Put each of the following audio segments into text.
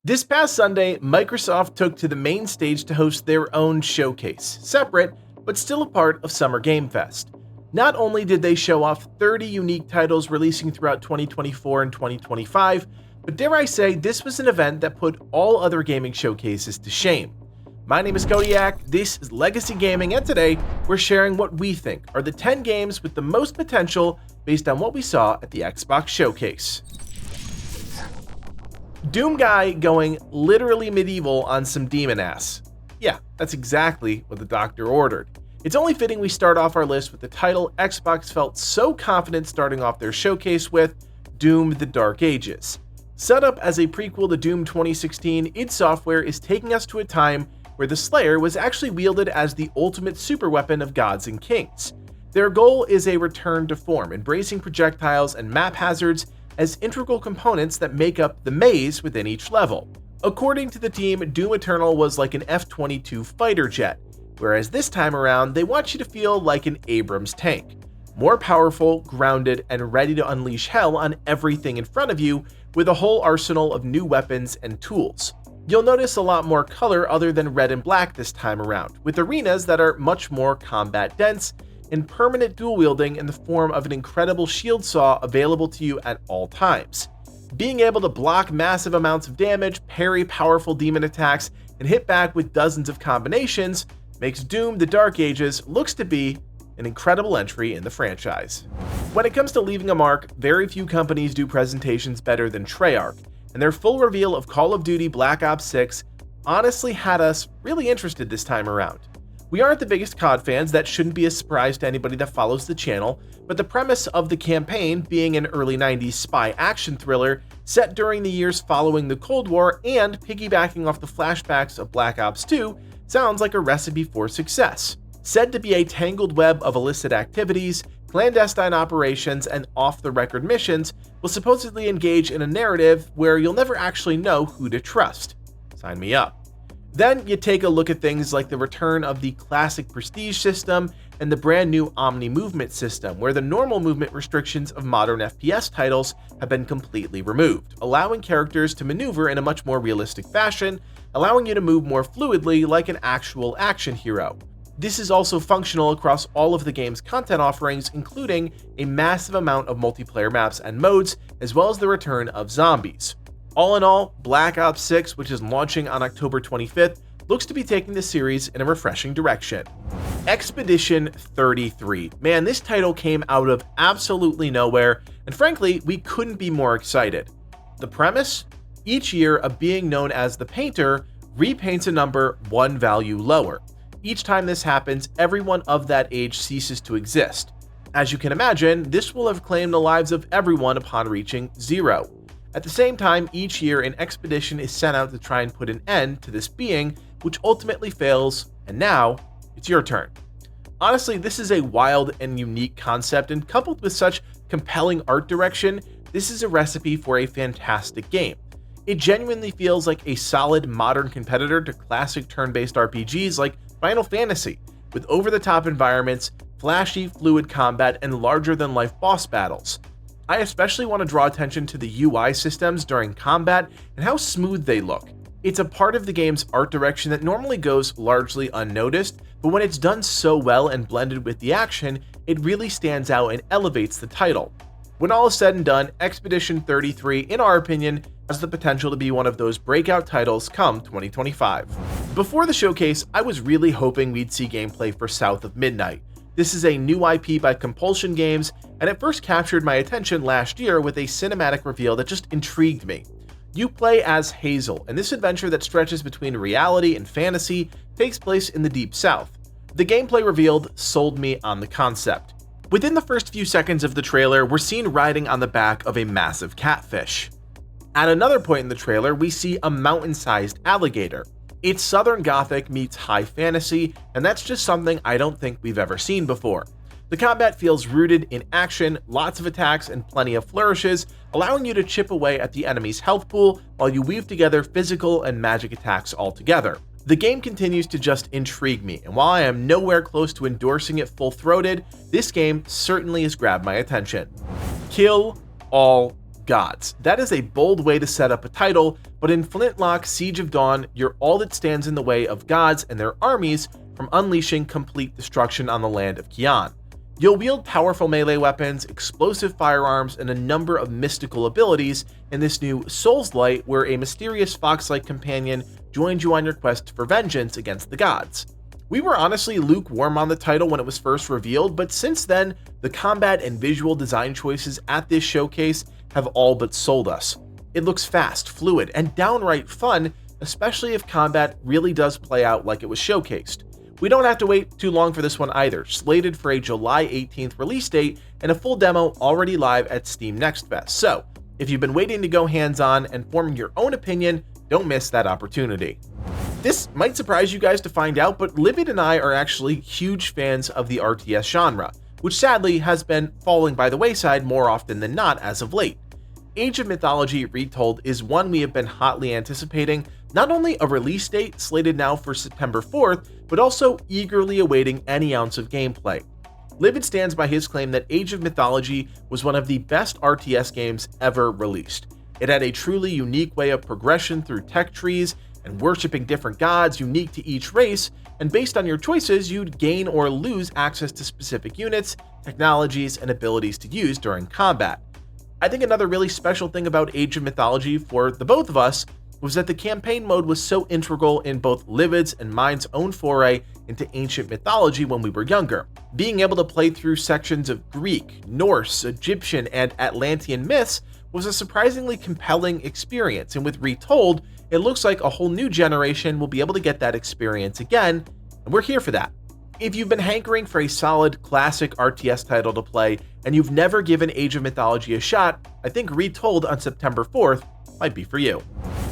This past Sunday, Microsoft took to the main stage to host their own showcase, separate, but still a part of Summer Game Fest. Not only did they show off 30 unique titles releasing throughout 2024 and 2025, but dare I say, this was an event that put all other gaming showcases to shame. My name is Kodiak, this is Legacy Gaming, and today we're sharing what we think are the 10 games with the most potential based on what we saw at the Xbox Showcase. Doom Guy going literally medieval on some demon ass. Yeah, that's exactly what the doctor ordered. It's only fitting we start off our list with the title Xbox felt so confident starting off their showcase with, Doom: The Dark Ages. Set up as a prequel to Doom 2016, id Software is taking us to a time where the Slayer was actually wielded as the ultimate superweapon of gods and kings. Their goal is a return to form, embracing projectiles and map hazards as integral components that make up the maze within each level. According to the team, Doom Eternal was like an F-22 fighter jet, whereas this time around, they want you to feel like an Abrams tank. More powerful, grounded, and ready to unleash hell on everything in front of you with a whole arsenal of new weapons and tools. You'll notice a lot more color other than red and black this time around, with arenas that are much more combat dense and permanent dual wielding in the form of an incredible shield saw available to you at all times. Being able to block massive amounts of damage, parry powerful demon attacks, and hit back with dozens of combinations makes Doom: The Dark Ages looks to be an incredible entry in the franchise. When it comes to leaving a mark, very few companies do presentations better than Treyarch, and their full reveal of Call of Duty Black Ops 6 honestly had us really interested this time around. We aren't the biggest COD fans, that shouldn't be a surprise to anybody that follows the channel, but the premise of the campaign being an early 90s spy action thriller set during the years following the Cold War and piggybacking off the flashbacks of Black Ops 2 sounds like a recipe for success. Said to be a tangled web of illicit activities, clandestine operations, and off-the-record missions, will supposedly engage in a narrative where you'll never actually know who to trust. Sign me up. Then you take a look at things like the return of the classic prestige system and the brand new Omni movement system, where the normal movement restrictions of modern FPS titles have been completely removed, allowing characters to maneuver in a much more realistic fashion, allowing you to move more fluidly like an actual action hero. This is also functional across all of the game's content offerings, including a massive amount of multiplayer maps and modes, as well as the return of zombies. All in all, Black Ops 6, which is launching on October 25th, looks to be taking the series in a refreshing direction. Expedition 33. Man, this title came out of absolutely nowhere, and frankly, we couldn't be more excited. The premise? Each year, a being known as the Painter repaints a number one value lower. Each time this happens, everyone of that age ceases to exist. As you can imagine, this will have claimed the lives of everyone upon reaching 0. At the same time, each year an expedition is sent out to try and put an end to this being, which ultimately fails, and now, it's your turn. Honestly, this is a wild and unique concept, and coupled with such compelling art direction, this is a recipe for a fantastic game. It genuinely feels like a solid modern competitor to classic turn-based RPGs like Final Fantasy, with over-the-top environments, flashy, fluid combat, and larger-than-life boss battles. I especially want to draw attention to the UI systems during combat and how smooth they look. It's a part of the game's art direction that normally goes largely unnoticed, but when it's done so well and blended with the action, it really stands out and elevates the title. When all is said and done, Expedition 33, in our opinion, has the potential to be one of those breakout titles come 2025. Before the showcase, I was really hoping we'd see gameplay for South of Midnight. This is a new IP by Compulsion Games, and it first captured my attention last year with a cinematic reveal that just intrigued me. You play as Hazel, and this adventure that stretches between reality and fantasy takes place in the Deep South. The gameplay revealed sold me on the concept. Within the first few seconds of the trailer, we're seen riding on the back of a massive catfish. At another point in the trailer, we see a mountain-sized alligator. It's Southern Gothic meets high fantasy, and that's just something I don't think we've ever seen before. The combat feels rooted in action, lots of attacks, and plenty of flourishes, allowing you to chip away at the enemy's health pool while you weave together physical and magic attacks all together. The game continues to just intrigue me, and while I am nowhere close to endorsing it full-throated, this game certainly has grabbed my attention. Kill all gods. That is a bold way to set up a title, but in Flintlock Siege of Dawn, you're all that stands in the way of gods and their armies from unleashing complete destruction on the land of Kian. You'll wield powerful melee weapons, explosive firearms, and a number of mystical abilities in this new Soulslight, where a mysterious fox-like companion joins you on your quest for vengeance against the gods. We were honestly lukewarm on the title when it was first revealed, but since then, the combat and visual design choices at this showcase have all but sold us. It looks fast, fluid, and downright fun, especially if combat really does play out like it was showcased. We don't have to wait too long for this one either, slated for a July 18th release date and a full demo already live at Steam Next Fest. So, if you've been waiting to go hands-on and form your own opinion, don't miss that opportunity. This might surprise you guys to find out, but Livid and I are actually huge fans of the RTS genre, which sadly has been falling by the wayside more often than not as of late. Age of Mythology Retold is one we have been hotly anticipating, not only a release date slated now for September 4th, but also eagerly awaiting any ounce of gameplay. Livid stands by his claim that Age of Mythology was one of the best RTS games ever released. It had a truly unique way of progression through tech trees and worshipping different gods unique to each race, and based on your choices, you'd gain or lose access to specific units, technologies, and abilities to use during combat. I think another really special thing about Age of Mythology for the both of us was that the campaign mode was so integral in both Livid's and mine's own foray into ancient mythology when we were younger. Being able to play through sections of Greek, Norse, Egyptian, and Atlantean myths was a surprisingly compelling experience, and with Retold, it looks like a whole new generation will be able to get that experience again, and we're here for that. If you've been hankering for a solid classic RTS title to play and you've never given Age of Mythology a shot, I think Retold on September 4th might be for you.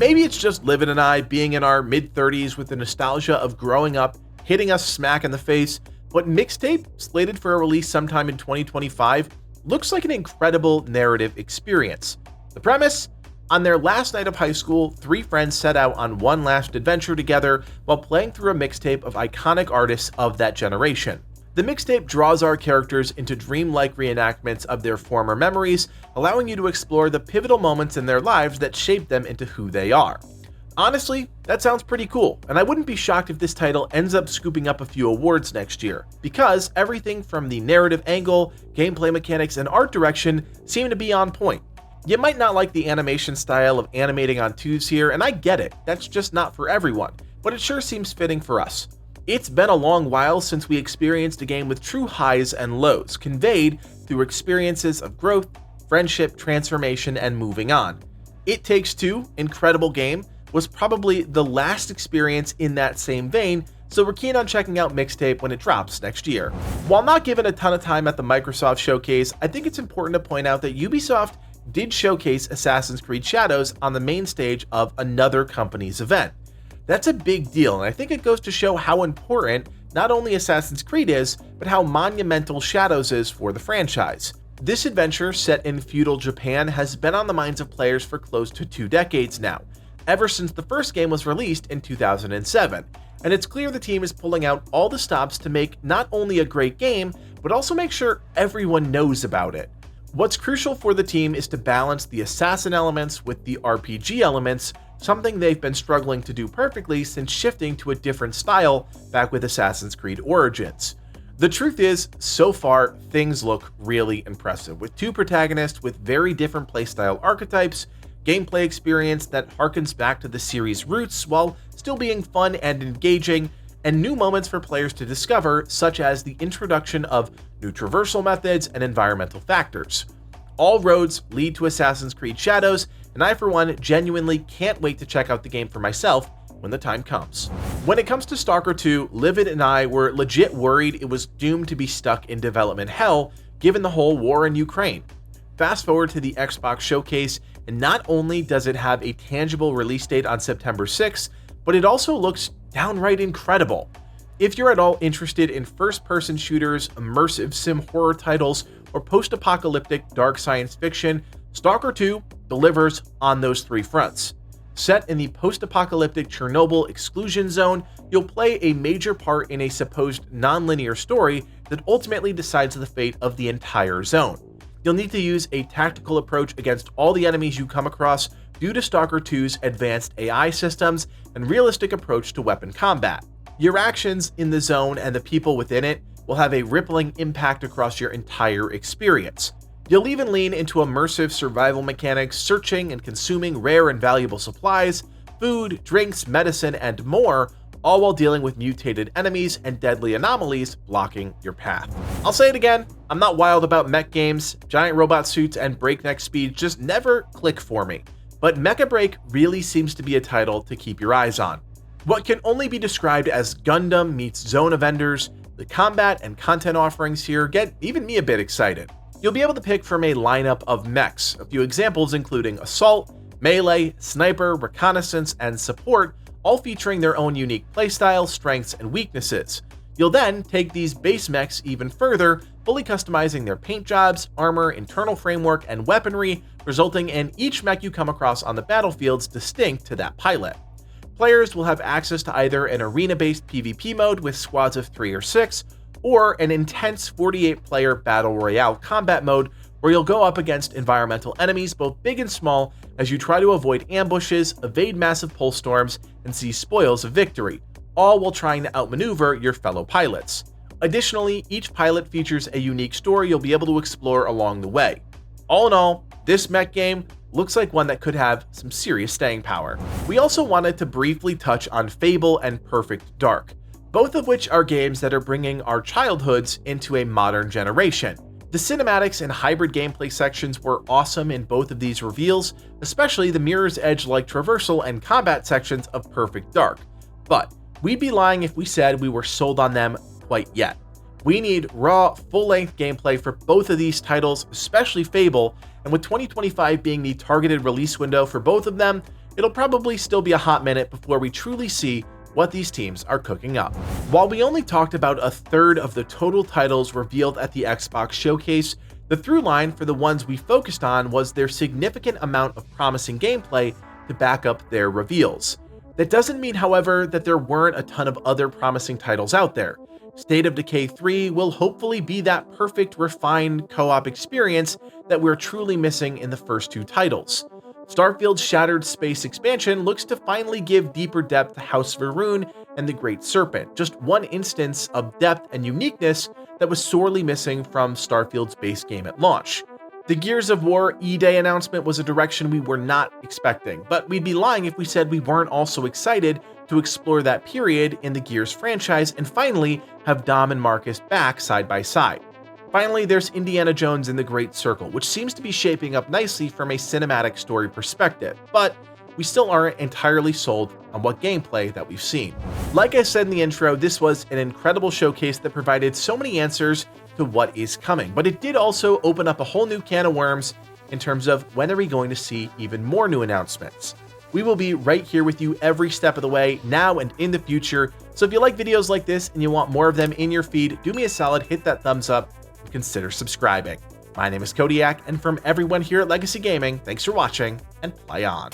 Maybe it's just Livid and I being in our mid-30s with the nostalgia of growing up hitting us smack in the face, but Mixtape, slated for a release sometime in 2025, looks like an incredible narrative experience. The premise? On their last night of high school, three friends set out on one last adventure together while playing through a mixtape of iconic artists of that generation. The mixtape draws our characters into dreamlike reenactments of their former memories, allowing you to explore the pivotal moments in their lives that shaped them into who they are. Honestly, that sounds pretty cool, and I wouldn't be shocked if this title ends up scooping up a few awards next year, because everything from the narrative angle, gameplay mechanics, and art direction seem to be on point. You might not like the animation style of animating on tubes here, and I get it, that's just not for everyone, but it sure seems fitting for us. It's been a long while since we experienced a game with true highs and lows, conveyed through experiences of growth, friendship, transformation, and moving on. It Takes Two, incredible game, was probably the last experience in that same vein, so we're keen on checking out Mixtape when it drops next year. While not given a ton of time at the Microsoft showcase, I think it's important to point out that Ubisoft did showcase Assassin's Creed Shadows on the main stage of another company's event. That's a big deal, and I think it goes to show how important not only Assassin's Creed is, but how monumental Shadows is for the franchise. This adventure, set in feudal Japan, has been on the minds of players for close to 2 decades now, ever since the first game was released in 2007, and it's clear the team is pulling out all the stops to make not only a great game, but also make sure everyone knows about it. What's crucial for the team is to balance the assassin elements with the RPG elements, something they've been struggling to do perfectly since shifting to a different style back with Assassin's Creed Origins. The truth is, so far, things look really impressive, with 2 protagonists with very different playstyle archetypes, gameplay experience that harkens back to the series' roots while still being fun and engaging, and new moments for players to discover, such as the introduction of new traversal methods and environmental factors. All roads lead to Assassin's Creed Shadows, and I for one genuinely can't wait to check out the game for myself when the time comes. When it comes to Stalker 2, Livid and I were legit worried it was doomed to be stuck in development hell given the whole war in Ukraine. Fast forward to the Xbox showcase, and not only does it have a tangible release date on September 6th, but it also looks downright incredible. If you're at all interested in first-person shooters, immersive sim horror titles, or post-apocalyptic dark science fiction, Stalker 2 delivers on those 3 fronts. Set in the post-apocalyptic Chernobyl exclusion zone, you'll play a major part in a supposed non-linear story that ultimately decides the fate of the entire zone. You'll need to use a tactical approach against all the enemies you come across due to Stalker 2's advanced AI systems and realistic approach to weapon combat. Your actions in the zone and the people within it will have a rippling impact across your entire experience. You'll even lean into immersive survival mechanics, searching and consuming rare and valuable supplies, food, drinks, medicine, and more, all while dealing with mutated enemies and deadly anomalies blocking your path. I'll say it again, I'm not wild about mech games. Giant robot suits and breakneck speed just never click for me, but Mecha Break really seems to be a title to keep your eyes on. What can only be described as Gundam meets Zone of Enders, the combat and content offerings here get even me a bit excited. You'll be able to pick from a lineup of mechs, a few examples including Assault, Melee, Sniper, Reconnaissance, and Support, all featuring their own unique playstyle, strengths, and weaknesses. You'll then take these base mechs even further, fully customizing their paint jobs, armor, internal framework, and weaponry, resulting in each mech you come across on the battlefields distinct to that pilot. Players will have access to either an arena-based PvP mode with squads of 3 or 6, or an intense 48-player Battle Royale combat mode where you'll go up against environmental enemies both big and small as you try to avoid ambushes, evade massive pole storms, and seize spoils of victory, all while trying to outmaneuver your fellow pilots. Additionally, each pilot features a unique story you'll be able to explore along the way. All in all, this mech game looks like one that could have some serious staying power. We also wanted to briefly touch on Fable and Perfect Dark, both of which are games that are bringing our childhoods into a modern generation. The cinematics and hybrid gameplay sections were awesome in both of these reveals, especially the Mirror's Edge-like traversal and combat sections of Perfect Dark, but we'd be lying if we said we were sold on them quite yet. We need raw, full-length gameplay for both of these titles, especially Fable, and with 2025 being the targeted release window for both of them, it'll probably still be a hot minute before we truly see what these teams are cooking up. While we only talked about a third of the total titles revealed at the Xbox showcase, the through line for the ones we focused on was their significant amount of promising gameplay to back up their reveals. That doesn't mean, however, that there weren't a ton of other promising titles out there. State of Decay 3 will hopefully be that perfect, refined co-op experience that we're truly missing in the first two titles. Starfield's Shattered Space expansion looks to finally give deeper depth to House Va'ruun and the Great Serpent, just one instance of depth and uniqueness that was sorely missing from Starfield's base game at launch. The Gears of War E-Day announcement was a direction we were not expecting, but we'd be lying if we said we weren't also excited to explore that period in the Gears franchise and finally have Dom and Marcus back side by side. Finally, there's Indiana Jones and the Great Circle, which seems to be shaping up nicely from a cinematic story perspective, but we still aren't entirely sold on what gameplay that we've seen. Like I said in the intro, this was an incredible showcase that provided so many answers to what is coming, but it did also open up a whole new can of worms in terms of when are we going to see even more new announcements. We will be right here with you every step of the way, now and in the future, so if you like videos like this and you want more of them in your feed, do me a solid, hit that thumbs up, and consider subscribing. My name is Kodiak, and from everyone here at Legacy Gaming, thanks for watching, and play on.